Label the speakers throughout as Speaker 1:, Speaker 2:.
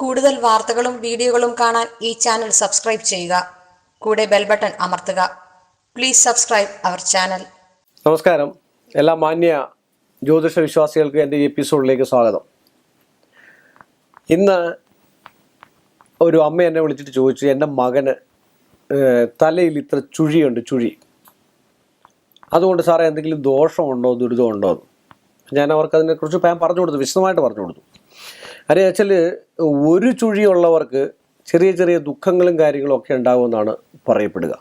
Speaker 1: കൂടുതൽ വാർത്തകളും വീഡിയോകളും കാണാൻ ഈ ചാനൽ സബ്സ്ക്രൈബ് ചെയ്യുക. കൂടെ ബെൽ ബട്ടൺ അമർത്തുക. Please subscribe our channel.
Speaker 2: നമസ്കാരം. എല്ലാ മാന്യ ജ്യോതിഷ വിശ്വാസികൾക്ക് എൻ്റെ ഈ എപ്പിസോഡിലേക്ക് സ്വാഗതം. ഇന്ന് ഒരു അമ്മ എന്നെ വിളിച്ചിട്ട് ചോദിച്ചു, എൻ്റെ മകന് തലയിൽ ഇത്ര ചുഴിയുണ്ട്, ചുഴി. അതുകൊണ്ട് സാറേ എന്തെങ്കിലും ദോഷമുണ്ടോ ദുരിതമുണ്ടോ എന്ന്. ഞാൻ അവർക്ക് അതിനെക്കുറിച്ച് പറഞ്ഞു കൊടുത്തു, വിശദമായിട്ട് പറഞ്ഞു കൊടുത്തു. അറിയാം വെച്ചാൽ ഒരു ചുഴിയുള്ളവർക്ക് ചെറിയ ചെറിയ ദുഃഖങ്ങളും കാര്യങ്ങളും ഒക്കെ ഉണ്ടാകുമെന്നാണ് പറയപ്പെടുക.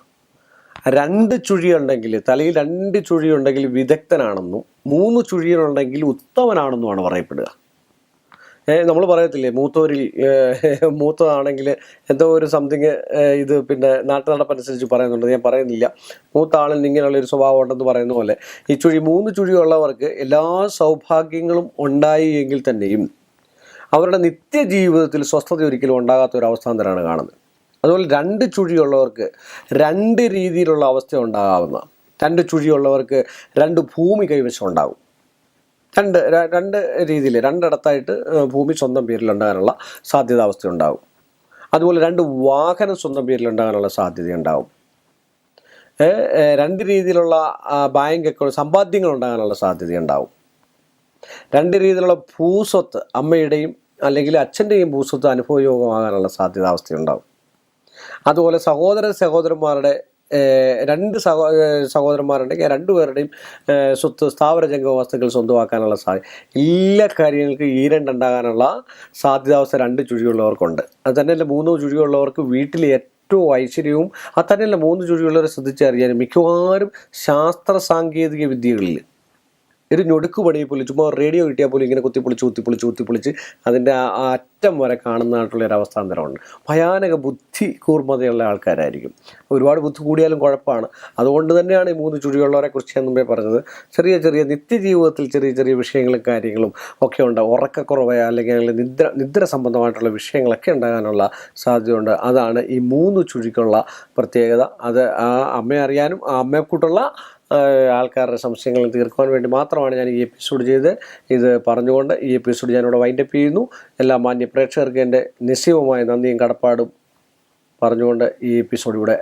Speaker 2: 2 ചുഴിയുണ്ടെങ്കിൽ, തലയിൽ 2 ചുഴിയുണ്ടെങ്കിൽ വിദഗ്ധനാണെന്നും 3 ചുഴിയുണ്ടെങ്കിൽ ഉത്തമനാണെന്നുമാണ് പറയപ്പെടുക. നമ്മൾ പറയത്തില്ലേ, മൂത്തതാണെങ്കിൽ എന്തോ ഒരു സംതിങ്, ഇത് പിന്നെ നാട്ടുനടപ്പനുസരിച്ച് പറയുന്നുണ്ട്, ഞാൻ പറയുന്നില്ല. മൂത്ത ആളിൽ ഇങ്ങനെയുള്ളൊരു സ്വഭാവം ഉണ്ടെന്ന് പറയുന്ന പോലെ ഈ 3 ചുഴിയുള്ളവർക്ക് എല്ലാ സൗഭാഗ്യങ്ങളും ഉണ്ടായി എങ്കിൽ തന്നെയും അവരുടെ നിത്യജീവിതത്തിൽ സ്വസ്ഥത ഒരിക്കലും ഉണ്ടാകാത്ത ഒരു അവസ്ഥാന്തരമാണ് കാണുന്നത്. അതുപോലെ 2 ചുഴിയുള്ളവർക്ക് 2 രീതിയിലുള്ള അവസ്ഥ ഉണ്ടാകാവുന്ന, 2 ചുഴിയുള്ളവർക്ക് 2 ഭൂമി കൈവശം ഉണ്ടാകും. രണ്ട് രീതിയിൽ 2 ഇടത്തായിട്ട് ഭൂമി സ്വന്തം പേരിലുണ്ടാകാനുള്ള അവസ്ഥ ഉണ്ടാകും. അതുപോലെ 2 വാഹനം സ്വന്തം പേരിലുണ്ടാകാനുള്ള സാധ്യതയുണ്ടാകും. 2 രീതിയിലുള്ള ബാങ്ക് അക്കൗണ്ട് സമ്പാദ്യങ്ങൾ ഉണ്ടാകാനുള്ള സാധ്യതയുണ്ടാകും. 2 രീതിയിലുള്ള ഭൂസ്വത്ത്, അമ്മയുടെയും അല്ലെങ്കിൽ അച്ഛൻ്റെയും ഭൂസ്വത്ത് അനുഭവയോഗമാകാനുള്ള അവസ്ഥയുണ്ടാകും. അതുപോലെ സഹോദരന്മാരുടെ 2 സഹോദരന്മാരുണ്ടെങ്കിൽ 2 പേരുടെയും സ്വത്ത്, സ്ഥാവര ജംഗമ വസ്തുക്കൾ സ്വന്തമാക്കാനുള്ള എല്ലാ കാര്യങ്ങൾക്കും ഈ 2 ഉണ്ടാകാനുള്ള സാധ്യതാവസ്ഥ 2 ചുഴിയുള്ളവർക്കുണ്ട്. അത് തന്നെയല്ല 3 ചുഴിയുള്ളവർക്ക് വീട്ടിൽ ഏറ്റവും ഐശ്വര്യവും, അത് തന്നെയല്ല 3 ചുഴിയുള്ളവരെ ശ്രദ്ധിച്ചറിയാനും മിക്കവാറും ശാസ്ത്ര സാങ്കേതിക വിദ്യകളിൽ ഒരു ഞൊടുക്ക് പണിയെ പോലും, ചുമ്മാ റേഡിയോ കിട്ടിയാൽ പോലും ഇങ്ങനെ കുത്തിപ്പൊളിച്ച് അതിൻ്റെ അറ്റം വരെ കാണുന്നതായിട്ടുള്ളൊരു അവസ്ഥാന്തരമുണ്ട്. ഭയാനക ബുദ്ധി കൂർമ്മതയുള്ള ആൾക്കാരായിരിക്കും. ഒരുപാട് ബുദ്ധി കൂടിയാലും കുഴപ്പമാണ്. അതുകൊണ്ട് തന്നെയാണ് ഈ 3 ചുഴിയുള്ളവരെ കുറിച്ച് ഞാൻ മുമ്പേ പറഞ്ഞത്. ചെറിയ ചെറിയ നിത്യജീവിതത്തിൽ ചെറിയ വിഷയങ്ങളും കാര്യങ്ങളും ഒക്കെ ഉണ്ട്. ഉറക്കക്കുറവ് അല്ലെങ്കിൽ നിദ്ര സംബന്ധമായിട്ടുള്ള വിഷയങ്ങളൊക്കെ ഉണ്ടാകാനുള്ള സാധ്യതയുണ്ട്. അതാണ് ഈ 3 ചുഴിക്കുള്ള പ്രത്യേകത. അത് ആ അമ്മയെ അറിയാനും ആ അമ്മയെക്കൂട്ടുള്ള ആൾക്കാരുടെ സംശയങ്ങൾ തീർക്കുവാൻ വേണ്ടി മാത്രമാണ് ഞാൻ ഈ എപ്പിസോഡ് ചെയ്ത് ഇത് പറഞ്ഞുകൊണ്ട് ഈ എപ്പിസോഡ് ഞാനിവിടെ വൈൻഡപ്പ് ചെയ്യുന്നു. എല്ലാ മാന്യ പ്രേക്ഷകർക്ക് എൻ്റെ നിശ്ചയവുമായ നന്ദിയും കടപ്പാടും പറഞ്ഞുകൊണ്ട് ഈ എപ്പിസോഡ് ഇവിടെ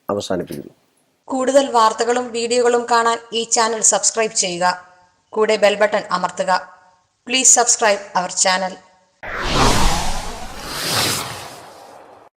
Speaker 2: അവസാനിപ്പിക്കുന്നു.
Speaker 1: കൂടുതൽ വാർത്തകളും വീഡിയോകളും കാണാൻ ഈ ചാനൽ സബ്സ്ക്രൈബ് ചെയ്യുക. കൂടെ ബെൽ ബട്ടൺ അമർത്തുക. Please subscribe our channel.